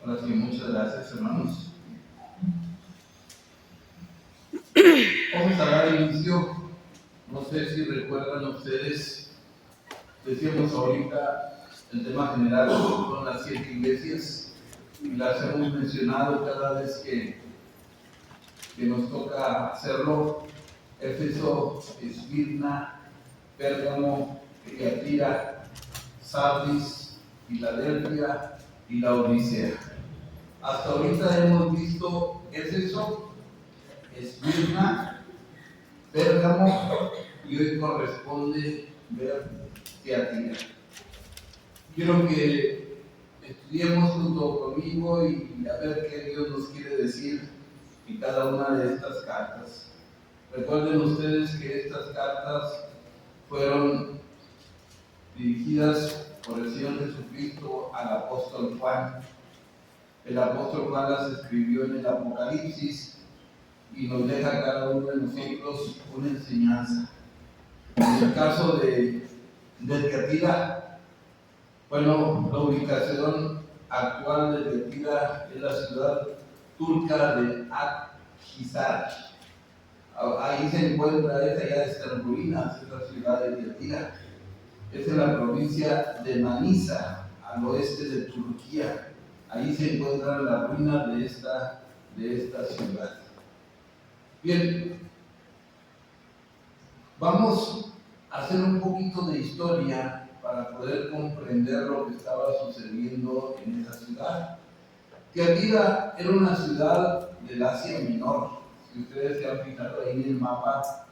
Ahora sí, muchas gracias, hermanos. Vamos a dar inicio. No sé si recuerdan ustedes, decíamos ahorita, el tema general son las 7 iglesias y las hemos mencionado cada vez que nos toca hacerlo. Éfeso, Esmirna, Pérgamo, Tiatira, Sardis, Filadelfia y la Odisea. Hasta ahorita hemos visto Éfeso, Esmirna, Pérgamo y hoy corresponde ver Tiatira. Quiero que estudiemos junto conmigo y a ver qué Dios nos quiere decir en cada una de estas cartas. Recuerden ustedes que estas cartas fueron dirigidas por el Señor Jesucristo al apóstol Juan. El apóstol Juan las escribió en el Apocalipsis y nos deja a cada uno de nosotros una enseñanza. En el caso de Tiatira, bueno, la ubicación actual de Tiatira es la ciudad turca de Akhisar. Ahí se encuentra, esa ya está en ruinas, es la ciudad de Tiatira. Es en la provincia de Manisa, al oeste de Turquía. Ahí se encuentran las ruinas de esta ciudad. Bien, vamos a hacer un poquito de historia para poder comprender lo que estaba sucediendo en esa ciudad. Tiatira era una ciudad del Asia Menor. Si ustedes se han fijado ahí en el mapa,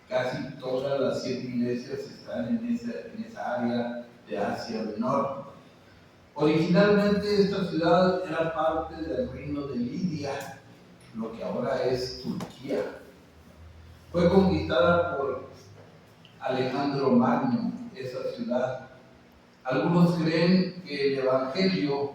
casi todas las 7 iglesias están en esa área de Asia Menor. Originalmente esta ciudad era parte del reino de Lidia, lo que ahora es Turquía. Fue conquistada por Alejandro Magno, esa ciudad. Algunos creen que el Evangelio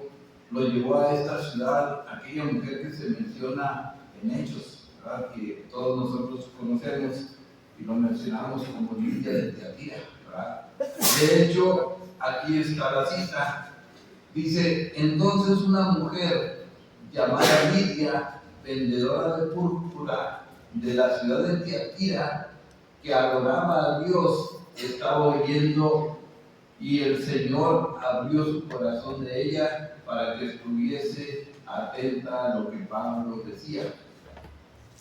lo llevó a esta ciudad aquella mujer que se menciona en Hechos, ¿verdad? Que todos nosotros conocemos y lo mencionamos como Lidia de Tiatira, ¿verdad? De hecho, aquí está la cita. Dice: entonces una mujer llamada Lidia, vendedora de púrpura de la ciudad de Tiatira, que adoraba a Dios, estaba oyendo, y el Señor abrió su corazón de ella para que estuviese atenta a lo que Pablo decía.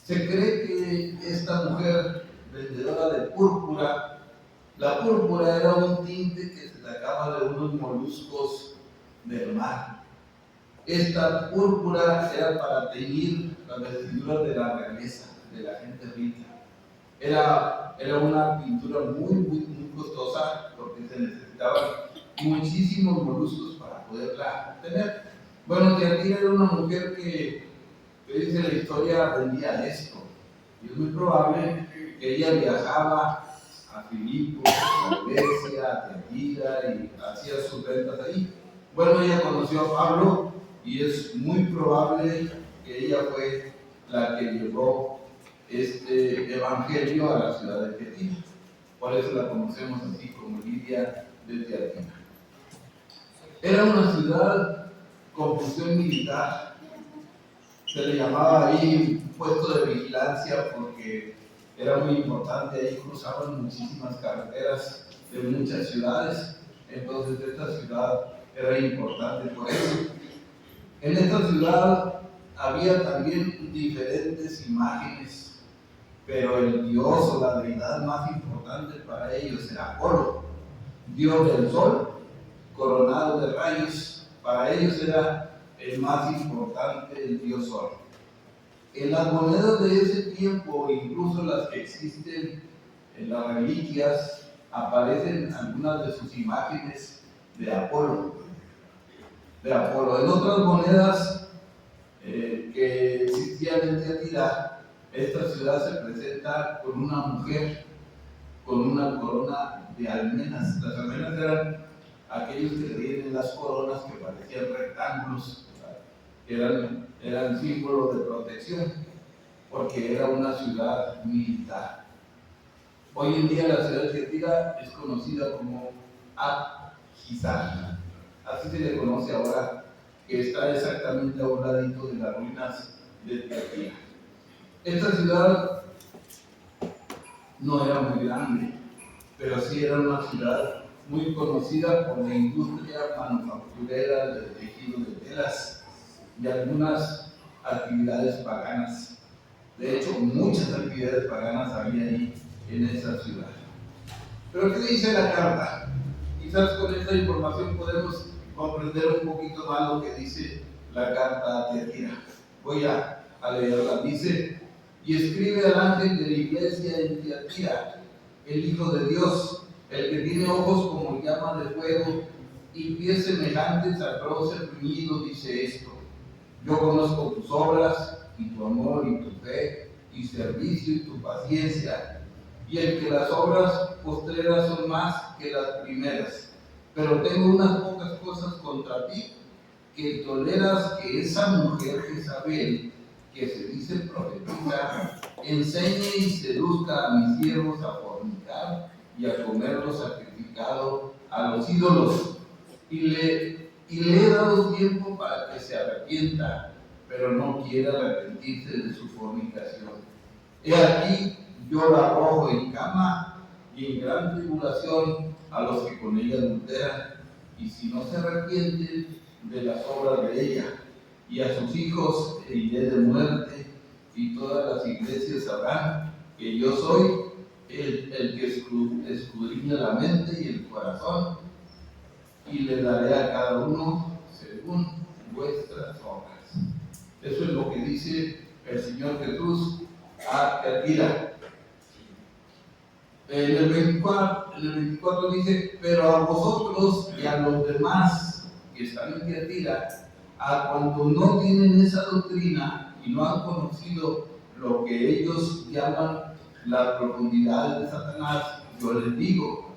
Se cree que esta mujer vendedora de púrpura, la púrpura era un tinte que se sacaba de unos moluscos del mar. Esta púrpura era para teñir las vestiduras de la realeza, de la gente rica. Era una pintura muy costosa porque se necesitaban muchísimos moluscos para poderla obtener. Bueno, Tiatira era una mujer que dice la historia, vendía esto. Y es muy probable que ella viajaba a Filipos, a Grecia, a Tiatira y hacía sus ventas ahí. Bueno, ella conoció a Pablo y es muy probable que ella fue la que llevó este evangelio a la ciudad de Tiatira. Por eso la conocemos así como Lidia de Tiatira. Era una ciudad con función militar. Se le llamaba ahí puesto de vigilancia porque era muy importante. Ahí cruzaban muchísimas carreteras de muchas ciudades. Entonces esta ciudad era importante por eso. En esta ciudad había también diferentes imágenes, pero el dios o la deidad más importante para ellos era Apolo, dios del sol, coronado de rayos. Para ellos era el más importante, el dios sol. En las monedas de ese tiempo, incluso las que existen en las reliquias, aparecen algunas de sus imágenes de Apolo. En otras monedas que existían en Tiatira, esta ciudad se presenta con una mujer con una corona de almenas. Las almenas eran aquellos que tienen las coronas que parecían rectángulos, eran símbolos de protección, porque era una ciudad militar. Hoy en día la ciudad de Tiatira es conocida como Akhisar. Así se le conoce ahora, que que está exactamente a un ladito de las ruinas de Tiatira. Esta ciudad no era muy grande, pero sí era una ciudad muy conocida por la industria manufacturera del tejido de telas y algunas actividades paganas. De hecho, muchas actividades paganas había ahí en esa ciudad. Pero ¿qué dice la carta? Quizás con esta información podemos comprender un poquito más lo que dice la carta a Tiatira. Voy a leerla. Dice: y escribe al ángel de la iglesia en Tiatira, el Hijo de Dios, el que tiene ojos como llama de fuego y pies semejantes al bronce bruñido, dice esto: yo conozco tus obras y tu amor y tu fe y servicio y tu paciencia, y el que las obras postreras son más que las primeras, pero tengo unas pocas cosas contra ti, que toleras que esa mujer Jezabel, que se dice profetiza, enseñe y seduzca a mis siervos a fornicar y a comer lo sacrificado a los ídolos, y le he dado tiempo para que se arrepienta, pero no quiere arrepentirse de su fornicación. He aquí, yo la arrojo en cama y en gran tribulación a los que con ella adulteran, y si no se arrepienten de las obras de ella, y a sus hijos heriré de muerte, y todas las iglesias sabrán que yo soy el que escudriña la mente y el corazón, y le daré a cada uno según vuestras obras. Eso es lo que dice el Señor Jesús a Tiatira. En el 24 dice: pero a vosotros y a los demás que están en Tiatira, a cuando no tienen esa doctrina y no han conocido lo que ellos llaman la profundidad de Satanás, yo les digo: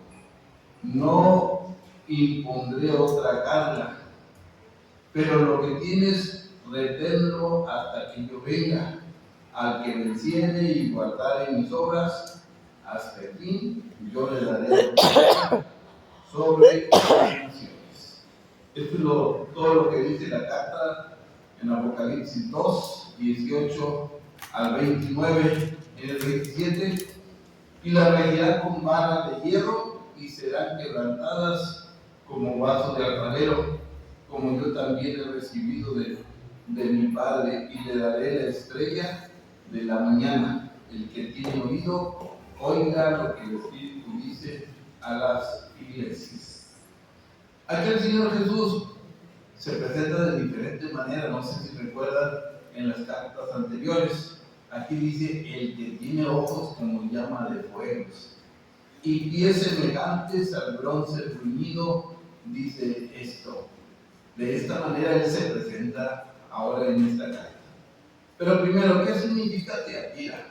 no impondré otra carga, pero lo que tienes, reténlo hasta que yo venga. Al que venciere y guardare mis obras hasta el fin, yo le daré autoridad sobre las naciones. Esto es todo lo que dice la carta en Apocalipsis 2, 18 al 29. En el 27: y la regirá con vara de hierro, y serán quebrantadas como vaso de alfarero, como yo también he recibido de mi Padre, y le daré la estrella de la mañana. El que tiene oído, oiga lo que el Espíritu dice a las iglesias. Aquí el Señor Jesús se presenta de diferente manera. No sé si recuerdan en las cartas anteriores. Aquí dice: el que tiene ojos como llama de fuegos y pies semejantes al bronce bruñido, dice esto. De esta manera Él se presenta ahora en esta carta. Pero primero, ¿qué significa Tiatira?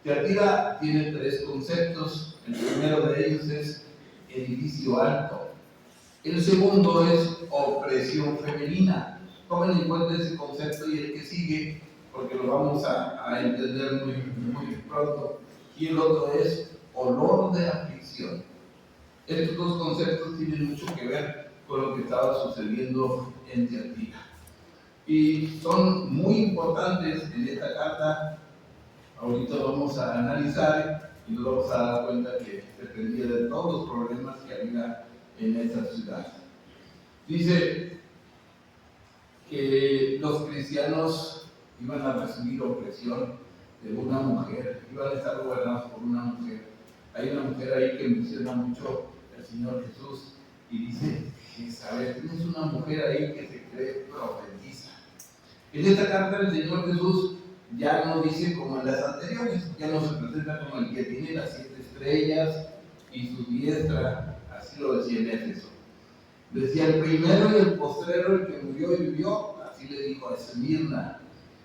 Tiatira tiene tres conceptos. El primero de ellos es edificio alto. El segundo es opresión femenina. Tomen en cuenta ese concepto y el que sigue, porque lo vamos a entender muy pronto. Y el otro es olor de aflicción. Estos dos conceptos tienen mucho que ver con lo que estaba sucediendo en Tiatira. Y son muy importantes en esta carta. Ahorita vamos a analizar y nos vamos a dar cuenta que dependía de todos los problemas que había en esta ciudad. Dice que los cristianos iban a recibir opresión de una mujer, iban a estar gobernados por una mujer. Hay una mujer ahí que menciona mucho el Señor Jesús y dice: Jezabel, tienes una mujer ahí que se cree profetiza. En esta carta el Señor Jesús ya no dice como en las anteriores, ya no se presenta como el que tiene las 7 estrellas y su diestra, así lo decía en Éfeso. Decía: el primero y el postrero, el que murió y vivió, así le dijo a Esmirna.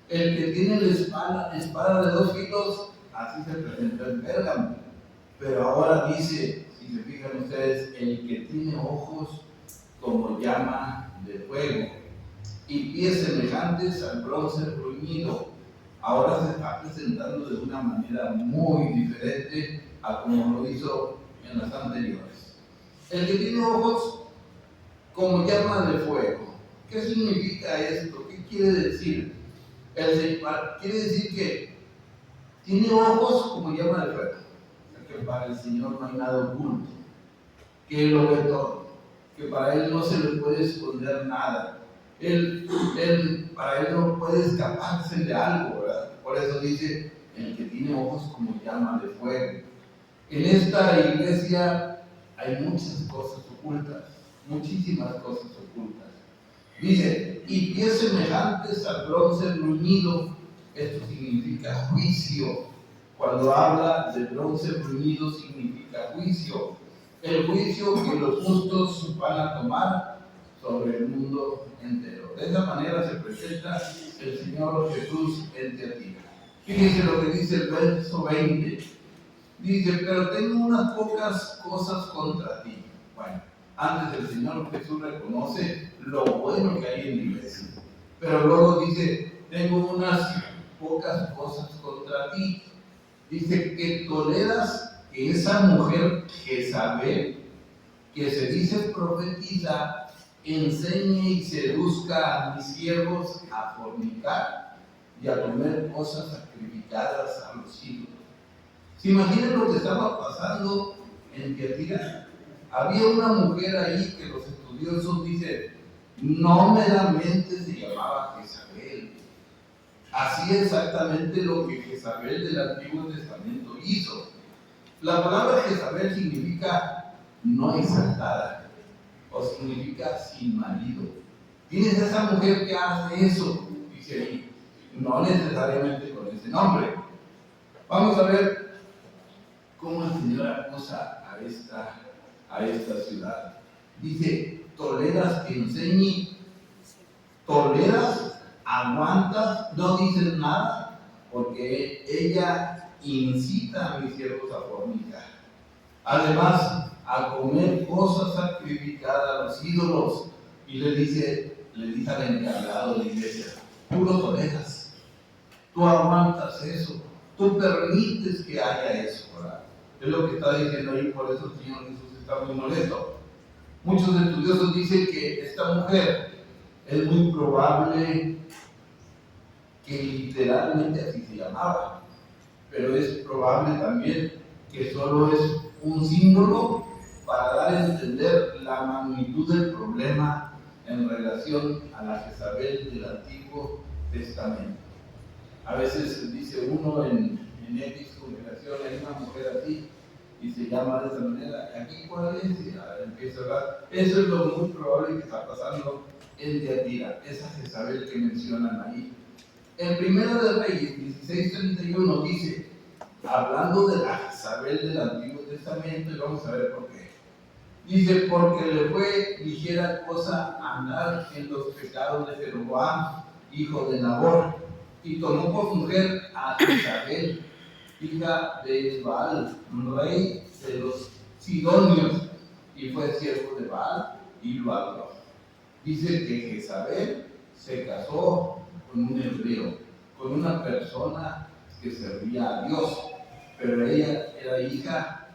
El que tiene la espada de 2 filos, así se presentó en Pérgamo. Pero ahora dice, si se fijan ustedes, el que tiene ojos como llama de fuego y pies semejantes al bronce bruñido. Ahora se está presentando de una manera muy diferente a como lo hizo en las anteriores. El que tiene ojos como llama de fuego. ¿Qué significa esto? ¿Qué quiere decir? Quiere decir que tiene ojos como llama el fuego, que para el Señor no hay nada oculto, que Él lo ve todo, que para Él no se le puede esconder nada. Para Él no puede escaparse de algo, ¿verdad? Por eso dice, el que tiene ojos como llama de fuego. En esta iglesia hay muchas cosas ocultas, muchísimas cosas ocultas. Dice, y pies semejantes al bronce bruñido. Esto significa juicio. Cuando habla de bronce bruñido significa juicio. El juicio que los justos van a tomar sobre el mundo entero. De esa manera se presenta el Señor Jesús en Tiatira. Fíjense lo que dice el verso 20. Dice, pero tengo unas pocas cosas contra ti. Bueno, antes el Señor Jesús reconoce lo bueno que hay en la iglesia. Pero luego dice, tengo unas pocas cosas contra ti. Dice que toleras que esa mujer Jezabel, que se dice profetiza, enseñe y seduzca a mis siervos a fornicar y a comer cosas sacrificadas a los ídolos. ¿Se imaginan lo que estaba pasando en Tiatira? Había una mujer ahí que los estudiosos dicen, no meramente se llamaba Jezabel. Hacía exactamente lo que Jezabel del Antiguo Testamento hizo. La palabra Jezabel significa no exaltada, o significa sin marido. Tienes esa mujer que hace eso, dice ahí, no necesariamente con ese nombre. Vamos a ver cómo el Señor acusa a esta ciudad. Dice, toleras que enseñe, toleras, aguantas, no dices nada, porque ella incita a mis siervos a fornicar. Además, a comer cosas sacrificadas a los ídolos. Y le dice al encargado de la iglesia, tú lo toleras, tú aguantas eso, tú permites que haya eso, ¿verdad? Es lo que está diciendo ahí, por eso el Señor Jesús está muy molesto. Muchos estudiosos dicen que esta mujer es muy probable que literalmente así se llamaba, pero es probable también que solo es un símbolo para dar a entender la magnitud del problema en relación a la Jezabel del Antiguo Testamento. A veces dice uno en X congregación, hay una mujer así y se llama de esa manera, ¿aquí cuál es? Y empieza a hablar. Eso es lo muy probable que está pasando en Tiatira, esa Jezabel que mencionan ahí. En Primera de Reyes 16:31 dice, hablando de la Jezabel del Antiguo Testamento, y vamos a ver por qué. Dice, porque le fue ligera cosa andar en los pecados de Jeroboam, hijo de Nabor, y tomó por mujer a Jezabel, hija de Baal, rey de los Sidonios, y fue siervo de Baal y lo adoró. Dice que Jezabel se casó con un hebreo, con una persona que servía a Dios, pero ella era hija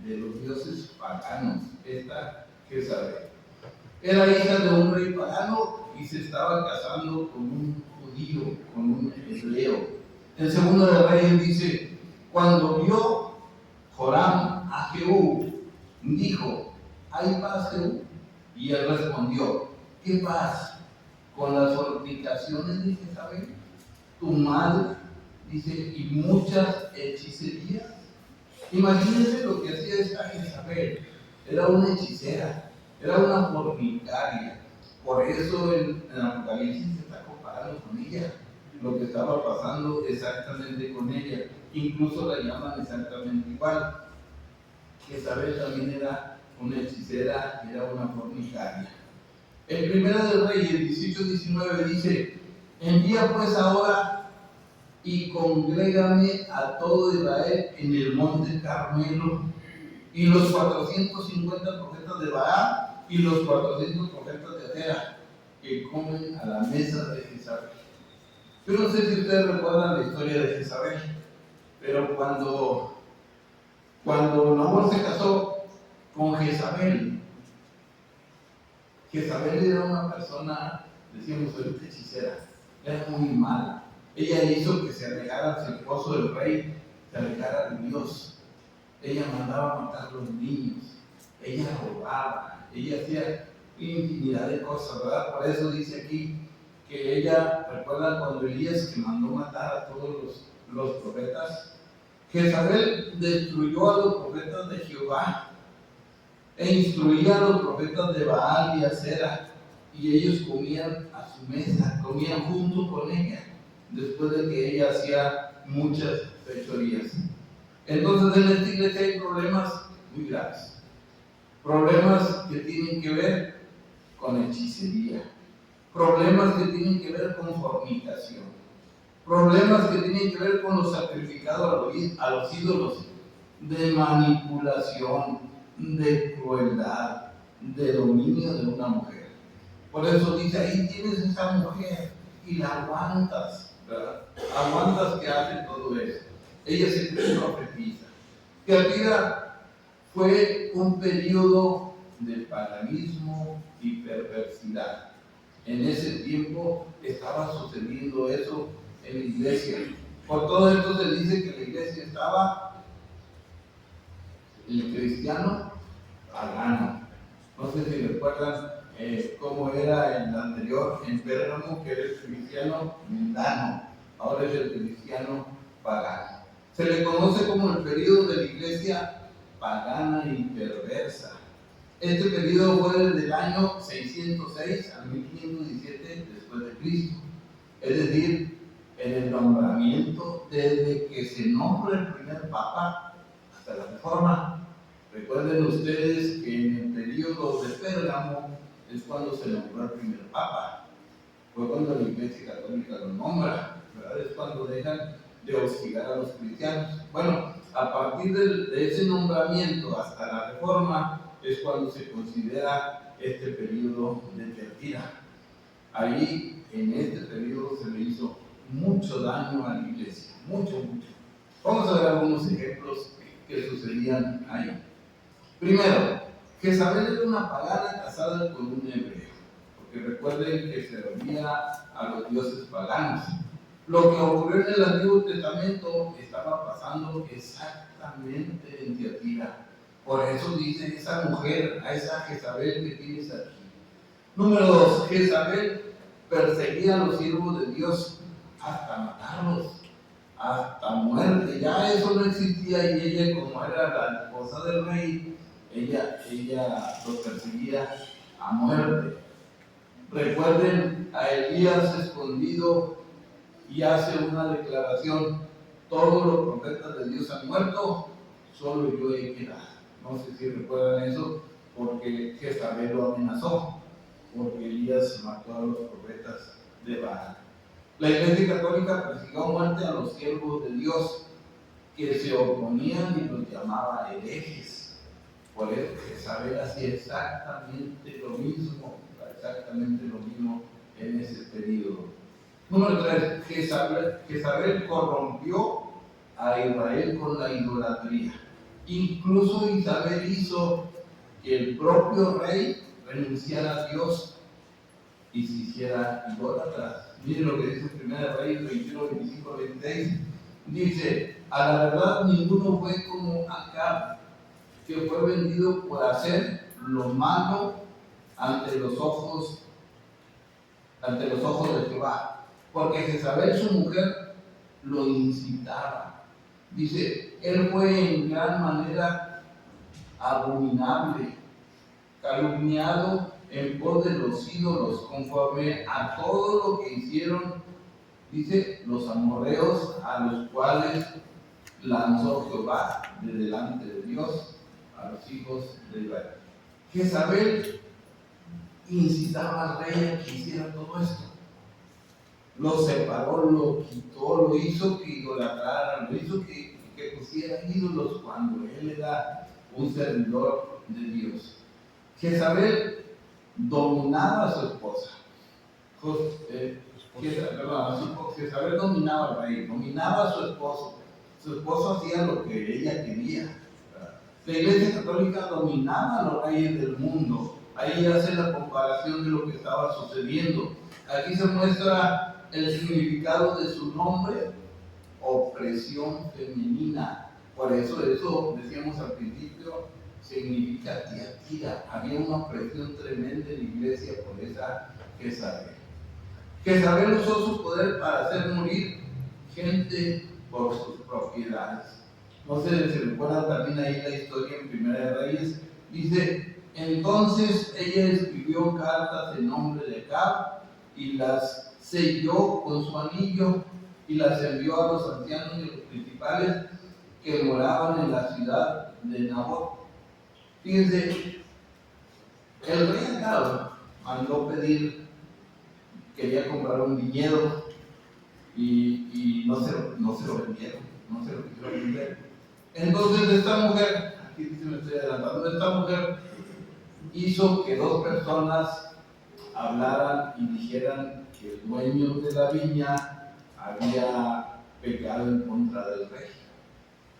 de los dioses paganos, esta Jezabel. Era hija de un rey pagano y se estaba casando con un judío, con un hebreo. En Segundo de Reyes dice, cuando vio Joram a Jehú, dijo, ¿hay paz, Jehú? Y él respondió, ¿qué paz? Con las fornicaciones de Jezabel, tu madre, dice, y muchas hechicerías. Imagínense lo que hacía esta Jezabel. Era una hechicera, era una fornicaria. Por eso en Apocalipsis se está comparando con ella, lo que estaba pasando exactamente con ella. Incluso la llaman exactamente igual. Jezabel también era una hechicera, era una fornicaria. En Primera de Reyes 18:19 dice, envía pues ahora y congrégame a todo Israel en el monte Carmelo, y los 450 profetas de Baal y los 400 profetas de Acera, que comen a la mesa de Jezabel. Yo no sé si ustedes recuerdan la historia de Jezabel, pero cuando Nabor se casó con Jezabel, Jezabel era una persona decíamos ahorita hechicera, era muy mala. Ella hizo que se alejara el esposo del rey, se alejara de Dios. Ella mandaba matar a los niños, ella robaba, ella hacía infinidad de cosas, ¿verdad? Por eso dice aquí que ella, recuerdan cuando Elías que mandó matar a todos los profetas, Jezabel destruyó a los profetas de Jehová e instruía a los profetas de Baal y Acera, y ellos comían a su mesa, comían junto con ella, después de que ella hacía muchas fechorías. Entonces en esta iglesia hay problemas muy graves, problemas que tienen que ver con hechicería, problemas que tienen que ver con fornicación, problemas que tienen que ver con lo sacrificado a los ídolos, de manipulación, de crueldad, de dominio de una mujer. Por eso dice, ahí tienes esa mujer y la aguantas, ¿verdad? Aguantas que hace todo eso. Ella se cree profetiza. Teatira fue un periodo de paganismo y perversidad. En ese tiempo estaba sucediendo eso en la iglesia. Por todo esto se dice que la iglesia estaba el cristiano pagano. No sé si recuerdan cómo era el anterior en Pérgamo, que era el cristiano mundano, ahora es el cristiano pagano. Se le conoce como el periodo de la iglesia pagana y perversa. Este periodo fue desde el año 606 al 1517 después de Cristo. Es decir, en el nombramiento, desde que se nombra el primer papa hasta la Reforma. Recuerden ustedes que en el periodo de Pérgamo es cuando se nombró el primer papa. Fue cuando la Iglesia Católica lo nombra, ¿verdad? Es cuando dejan de hostigar a los cristianos. Bueno, a partir de ese nombramiento hasta la Reforma es cuando se considera este periodo de Teatira. Ahí, en este periodo, se le hizo mucho daño a la iglesia, mucho. Vamos a ver algunos ejemplos que sucedían ahí. Primero, Jezabel era una pagana casada con un hebreo, porque recuerden que servía a los dioses paganos. Lo que ocurrió en el Antiguo Testamento estaba pasando exactamente en Tiatira. Por eso dice esa mujer, a esa Jezabel que tienes aquí. Número 2, Jezabel perseguía a los siervos de Dios hasta matarlos, hasta muerte. Ya eso no existía y ella, como era la esposa del rey, ella los perseguía a muerte. Recuerden a Elías escondido y hace una declaración: todos los profetas de Dios han muerto, solo yo he quedado. No sé si recuerdan eso, porque Jezabel lo amenazó, porque Elías mató a los profetas de Baal. La Iglesia Católica persiguió a muerte a los siervos de Dios que se oponían y los llamaba herejes. Por eso Jezabel hacía exactamente lo mismo en ese periodo. Número 3, Jezabel corrompió a Israel con la idolatría. Incluso Isabel hizo que el propio rey renunciara a Dios y se hiciera idólatra. Miren lo que dice 1 Reyes 21, 25, 26. Dice: a la verdad ninguno fue como Acab, que fue vendido por hacer lo malo ante los ojos de Jehová, porque Jezabel su mujer lo incitaba. Dice: él fue en gran manera abominable, calumniado en pos de los ídolos, conforme a todo lo que hicieron, dice, los amorreos, a los cuales lanzó Jehová de delante de Dios a los hijos de Israel. Jezabel incitaba al rey a que hiciera todo esto. Lo separó, lo quitó, lo hizo que idolatrara, lo hizo que pusiera ídolos cuando él era un servidor de Dios. Jezabel dominaba a su esposa. Jezabel dominaba al rey, dominaba a su esposo. Su esposo hacía lo que ella quería. La Iglesia Católica dominaba a los reyes del mundo. Ahí hace la comparación de lo que estaba sucediendo. Aquí se muestra el significado de su nombre, opresión femenina. Por eso decíamos al principio, significa Tiatira. Había una opresión tremenda en la iglesia por esa Jezabel. Jezabel usó su poder para hacer morir gente por sus propiedades. No sé si recuerdan también ahí la historia en Primera de Reyes. Dice, entonces ella escribió cartas en nombre de Acab y las selló con su anillo y las envió a los ancianos y los principales que moraban en la ciudad de Nabot. Fíjense, el rey Acab mandó pedir, quería comprar un viñedo y no se lo vendieron, no se lo quisieron vender. Entonces esta mujer, aquí dice, me estoy adelantando, esta mujer hizo que dos personas hablaran y dijeran que el dueño de la viña había pecado en contra del rey.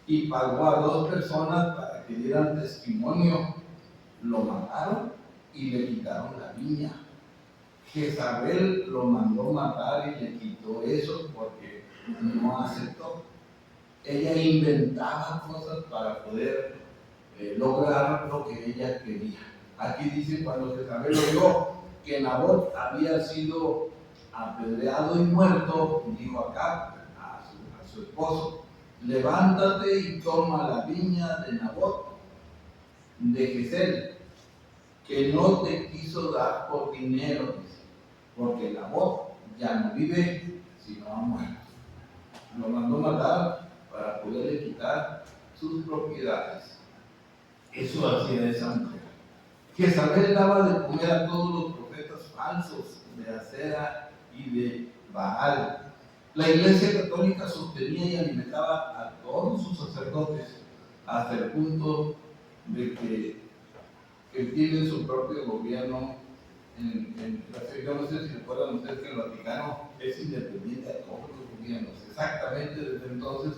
Y pagó a dos personas para que dieran testimonio. Lo mataron y le quitaron la viña. Jezabel lo mandó matar y le quitó eso porque no aceptó. Ella inventaba cosas para poder lograr lo que ella quería. Aquí dice, cuando Jezabel oyó que Nabot había sido apedreado y muerto, dijo acá a su esposo, levántate y toma la viña de Nabot de Jezreel, que no te quiso dar por dinero, porque Nabot ya no vive, sino ha muerto. Lo mandó matar para poderle quitar sus propiedades. Eso hacía esa mujer. Jezabel daba de comer a todos los profetas falsos de Acera y de Baal. La Iglesia Católica sostenía y alimentaba a todos sus sacerdotes hasta el punto de que tienen su propio gobierno. Yo no sé si recuerdan ustedes que el Vaticano es independiente de todos los gobiernos. Exactamente desde entonces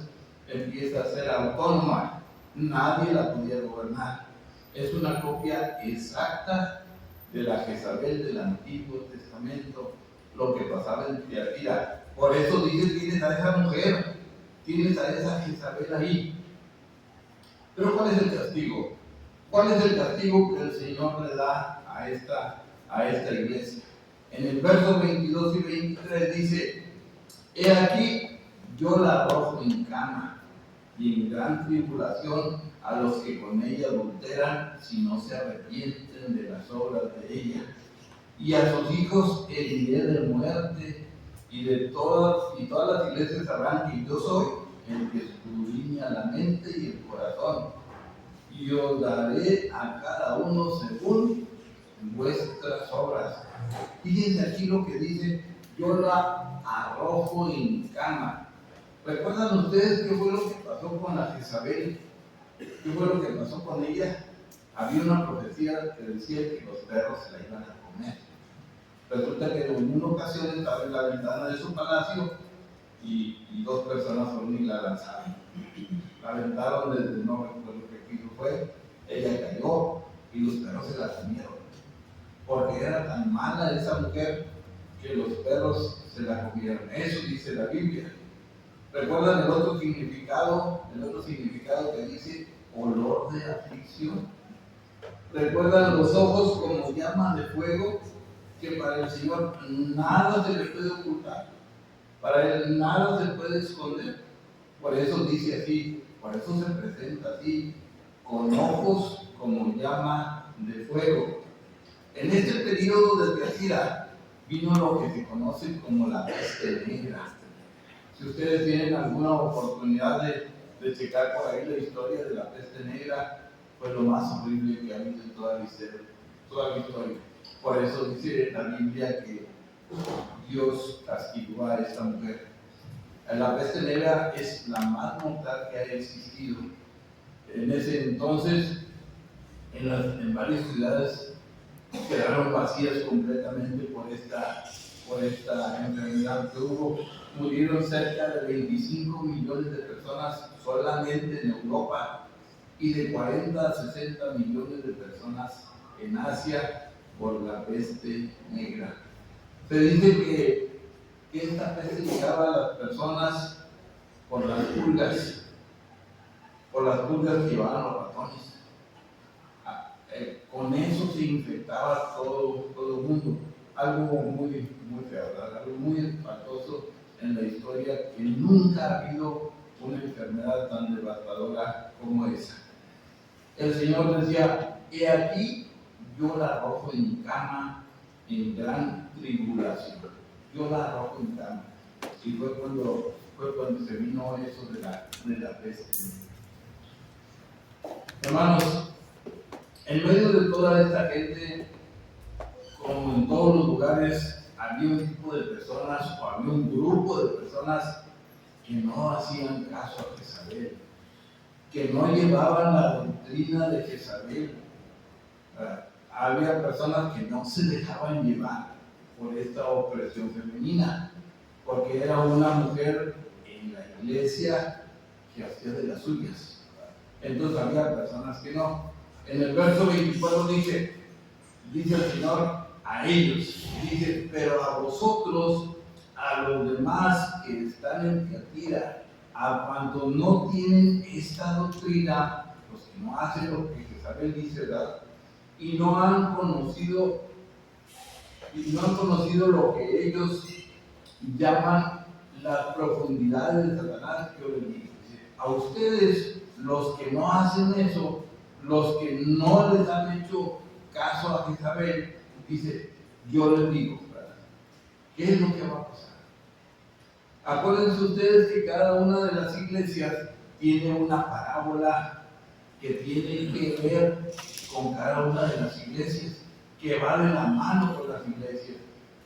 empieza a ser autónoma. Nadie la podía gobernar. Es una copia exacta de la Jezabel del Antiguo Testamento, lo que pasaba en Tiatira. Por eso dice, tienes a esa mujer, tienes a esa Jezabel ahí. Pero ¿cuál es el castigo? ¿Cuál es el castigo que el Señor le da a esta iglesia? En el verso 22 y 23 dice, he aquí, yo la arrojo en cama y en gran tribulación a los que con ella adulteran si no se arrepienten de las obras de ella. Y a sus hijos heriré de muerte y todas las iglesias sabrán que yo soy el que escudriña la mente y el corazón. Y os daré a cada uno según vuestras obras. Fíjense aquí lo que dice, yo la arrojo en cama. ¿Recuerdan ustedes qué fue lo que pasó con la Jezabel? ¿Qué fue lo que pasó con ella? Había una profecía que decía que los perros se la iban a comer. Resulta que en una ocasión estaba en la ventana de su palacio y dos personas fueron y la lanzaron. La aventaron desde no recuerdo qué piso fue, ella cayó y los perros se la comieron. Porque era tan mala esa mujer que los perros se la comieron. Eso dice la Biblia. ¿Recuerdan el otro significado que dice olor de aflicción? ¿Recuerdan los ojos como llamas de fuego? Que para el Señor nada se le puede ocultar, para Él nada se puede esconder. Por eso dice así, por eso se presenta así, con ojos como llama de fuego. En este periodo de Tiatira vino lo que se conoce como la peste negra. Si ustedes tienen alguna oportunidad de checar por ahí la historia de la peste negra, fue lo más horrible que ha habido en toda la historia. Por eso dice la Biblia que Dios castigó a esta mujer. La peste negra es la más mortal que ha existido. En ese entonces, en varias ciudades quedaron vacías completamente por esta enfermedad que hubo. Murieron cerca de 25 millones de personas solamente en Europa y de 40 a 60 millones de personas en Asia por la peste negra. Se dice que esta peste llegaba a las personas por las pulgas que llevaban los ratones. Con eso se infectaba todo el mundo. Algo muy, muy feo, ¿verdad? Algo muy espantoso en la historia, que nunca ha habido una enfermedad tan devastadora como esa. El Señor decía: he aquí, yo la arrojo en cama en gran tribulación. Yo la arrojo en cama. Y fue cuando se vino eso de la peste. Hermanos, en medio de toda esta gente, como en todos los lugares, había un tipo de personas o había un grupo de personas que no hacían caso a Jezabel, que no llevaban la doctrina de Jezabel. Había personas que no se dejaban llevar por esta opresión femenina, porque era una mujer en la iglesia que hacía de las suyas. Entonces había personas que no. En el verso 24 dice el Señor a ellos, dice: pero a vosotros, a los demás que están en Tiatira, a cuantos no tienen esta doctrina, los que no hacen lo que Jezabel dice, ¿verdad? Y no han conocido lo que ellos llaman las profundidades de Satanás, que yo les digo. A ustedes, los que no hacen eso, los que no les han hecho caso a Jezabel, dice: yo les digo, ¿verdad? ¿Qué es lo que va a pasar? Acuérdense ustedes que cada una de las iglesias tiene una parábola que tiene que ver con cada una de las iglesias, que va de la mano con las iglesias,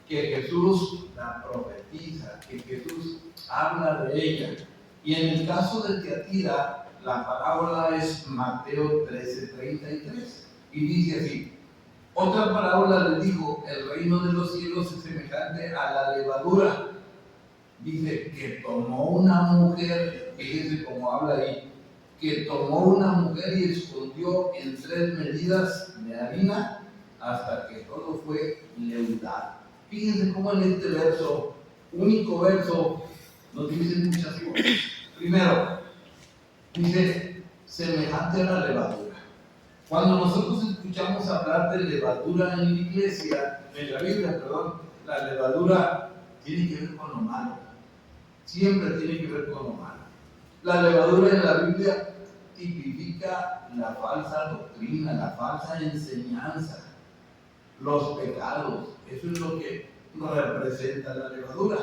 que Jesús la profetiza, que Jesús habla de ella. Y en el caso de Tiatira, la parábola es Mateo 13:33, y dice así: otra parábola le dijo: el reino de los cielos es semejante a la levadura. Dice que tomó una mujer, fíjense cómo habla ahí, que tomó una mujer y escondió en 3 medidas de harina hasta que todo fue leudado. Fíjense cómo en este verso, único verso, nos dicen muchas cosas. Primero, dice semejante a la levadura. Cuando nosotros escuchamos hablar de levadura en la iglesia, en la Biblia, la levadura tiene que ver con lo malo. Siempre tiene que ver con lo malo. La levadura en la Biblia tipifica la falsa doctrina, la falsa enseñanza, los pecados. Eso es lo que representa la levadura.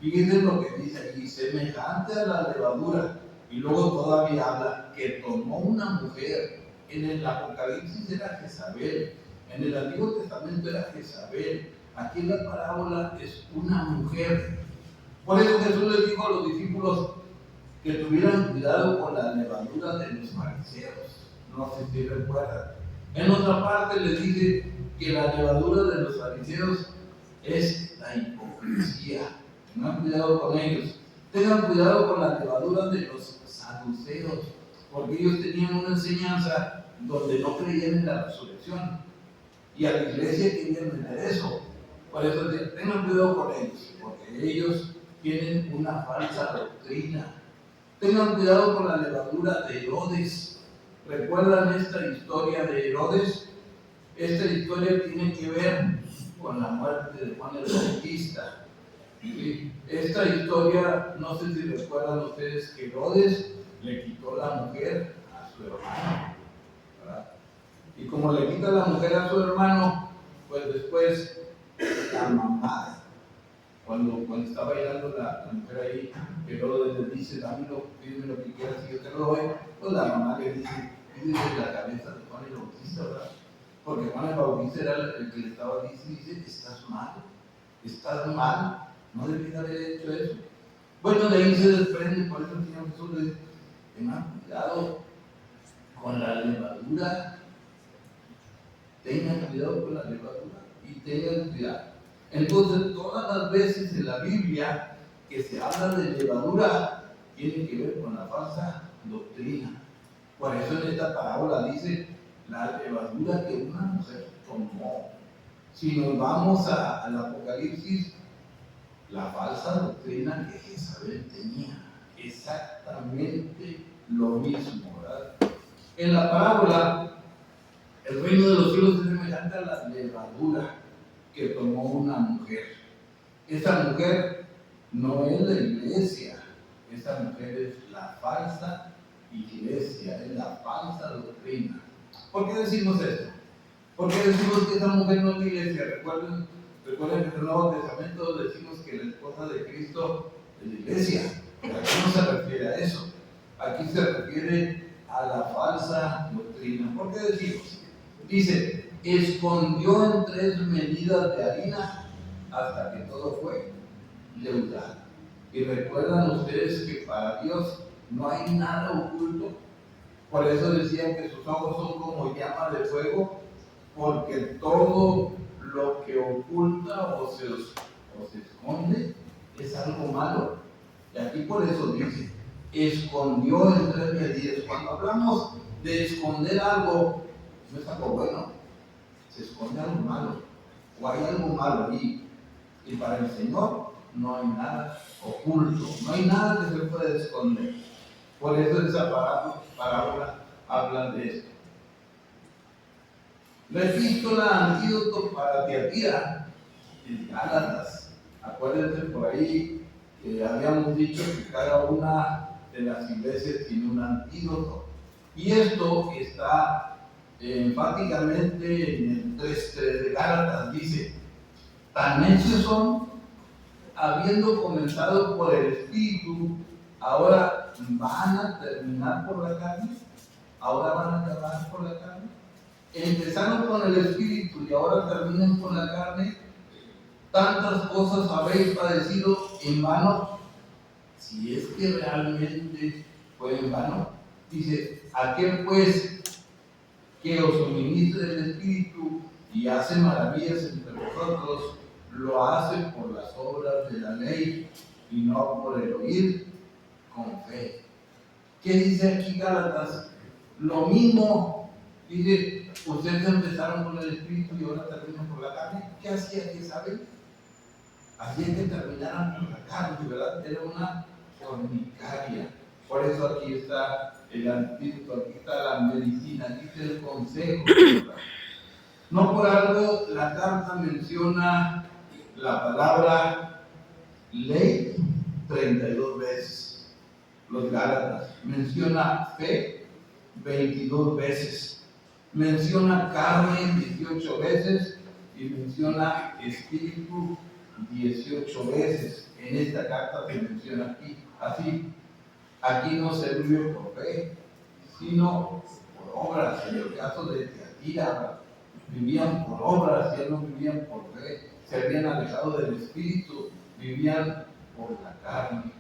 Fíjense lo que dice aquí: semejante a la levadura. Y luego todavía habla que tomó una mujer. En el Apocalipsis era Jezabel, en el Antiguo Testamento era Jezabel. Aquí en la parábola es una mujer. Por eso Jesús les dijo a los discípulos que tuvieran cuidado con la levadura de los fariseos. No sé si recuerdan. En otra parte les dice que la levadura de los fariseos es la hipocresía. Tengan cuidado con ellos. Tengan cuidado con la levadura de los saduceos, porque ellos tenían una enseñanza donde no creían en la resurrección. Y a la iglesia querían meter eso. Por eso tengan cuidado con ellos, porque ellos tienen una falsa doctrina. Tengan cuidado con la levadura de Herodes. ¿Recuerdan esta historia de Herodes? Esta historia tiene que ver con la muerte de Juan el Bautista. Esta historia, no sé si recuerdan ustedes que Herodes le quitó la mujer a su hermano, ¿verdad? Y como le quita la mujer a su hermano, pues después la mamá, cuando está bailando la mujer ahí, Herodes le dice: pídeme lo que quieras y yo te lo doy. Pues la mamá le dice: pídeme la cabeza de Juan el Bautista, ¿verdad? Porque Juan el Bautista era el que le estaba diciendo: estás mal, no debías haber hecho eso. Bueno, de ahí se desprende. Por eso el Señor Jesús le dice: tengan cuidado con la levadura, tengan cuidado con la levadura y tengan cuidado. Entonces, todas las veces en la Biblia que se habla de levadura, tiene que ver con la falsa doctrina. Por eso en esta parábola dice: la levadura que una mujer tomó. Si nos vamos al Apocalipsis, la falsa doctrina que Jezabel tenía, exactamente lo mismo, ¿verdad? En la parábola, el reino de los cielos es semejante a la levadura que tomó una mujer. Esa mujer no es la iglesia, esa mujer es la falsa iglesia, es la falsa doctrina. ¿Por qué decimos esto? ¿Por qué decimos que esa mujer no es la iglesia? Recuerden que en el Nuevo Testamento decimos que la esposa de Cristo es la iglesia. Pero aquí no se refiere a eso. Aquí se refiere a la falsa doctrina. ¿Por qué decimos? Dice, escondió en 3 medidas de harina hasta que todo fue leudado. Y recuerdan ustedes que para Dios no hay nada oculto. Por eso decían que sus ojos son como llama de fuego, porque todo lo que oculta o se esconde es algo malo. Y aquí por eso dice, escondió en 3 medidas. Cuando hablamos de esconder algo, no es algo bueno, se esconde algo malo, o hay algo malo ahí. Y para el Señor no hay nada oculto, no hay nada que se pueda esconder. Por eso esa parábola habla de esto. La epístola antídoto para Tiatira, en Gálatas. Acuérdense por ahí que habíamos dicho que cada una de las iglesias tiene un antídoto. Y esto está enfáticamente en el 3:3 de Gálatas. Dice, tan necios son, habiendo comenzado por el Espíritu, ahora van a terminar por la carne, ahora van a acabar por la carne. Empezaron con el Espíritu y ahora terminan con la carne. Tantas cosas habéis padecido en vano, si es que realmente fue en vano. Dice, aquel pues que os suministra el Espíritu y hace maravillas entre vosotros, lo hace por las obras de la ley y no por el oír con fe. ¿Qué dice aquí Gálatas? Lo mismo, dice, ustedes empezaron con el Espíritu y ahora terminan por la carne. ¿Qué hacía Jezabel? Hacía que terminaran por la carne, ¿verdad? Era una fornicaria. Por eso aquí está el antídoto, aquí está la medicina, aquí está el consejo, ¿verdad? No por algo la carta menciona la palabra ley 32 veces. Los Gálatas menciona fe 22 veces, menciona carne 18 veces y menciona espíritu 18 veces. En esta carta se menciona aquí así. Aquí no se vive por fe, sino por obras. En el caso de Tiatira, vivían por obras, ya no vivían por fe, se habían alejado del espíritu, vivían por la carne.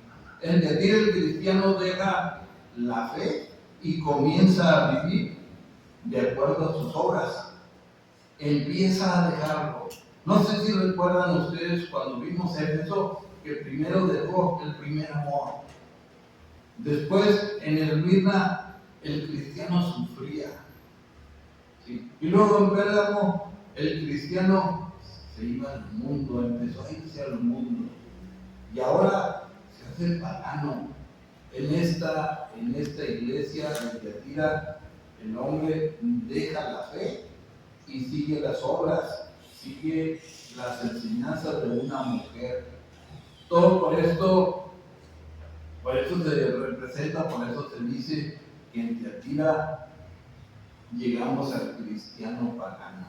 En Tiatira el cristiano deja la fe y comienza a vivir de acuerdo a sus obras. Empieza a dejarlo. No sé si recuerdan ustedes cuando vimos Éfeso, que primero dejó el primer amor. Después en el Esmirna el cristiano sufría. ¿Sí? Y luego en Pérgamo el cristiano se iba al mundo, empezó a irse al mundo. Y ahora se hace pagano. En esta iglesia de Tiatira, el hombre deja la fe y sigue las obras, sigue las enseñanzas de una mujer. Todo por eso se representa, por eso se dice que en Tiatira llegamos al cristiano pagano.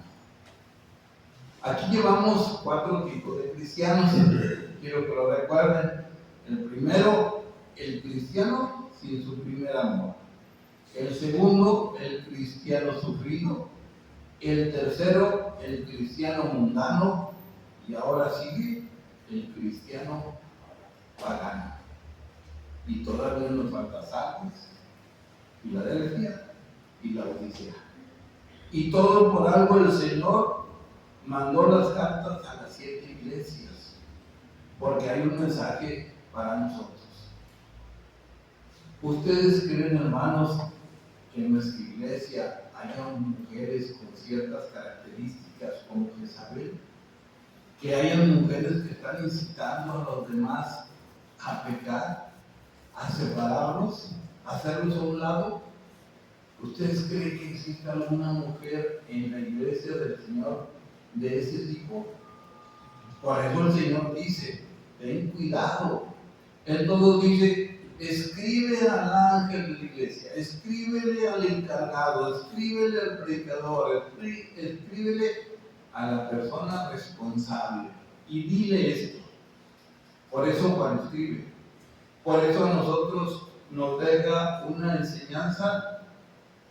Aquí llevamos 4 tipos de cristianos, quiero que lo recuerden. El primero, el cristiano sin su primer amor. El segundo, el cristiano sufrido. El tercero, el cristiano mundano. Y ahora sigue el cristiano pagano. Y todavía nos falta Sardis, Filadelfia y Laodicea. Y todo por algo el Señor mandó las cartas a las 7 iglesias, porque hay un mensaje para nosotros. ¿Ustedes creen, hermanos, que en nuestra iglesia haya mujeres con ciertas características políticas como Jezabel, que hayan mujeres que están incitando a los demás a pecar, a separarlos, a hacerlos a un lado. ¿Ustedes creen que existe alguna mujer en la iglesia del Señor de ese tipo? Por eso el Señor dice, ten cuidado. Entonces dice, escribe al ángel de la iglesia, escríbele al encargado, escríbele al predicador, escríbele a la persona responsable y dile esto. Por eso Juan escribe. Por eso a nosotros nos deja una enseñanza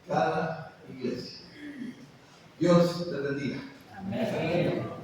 cada iglesia. Dios te bendiga. Amén.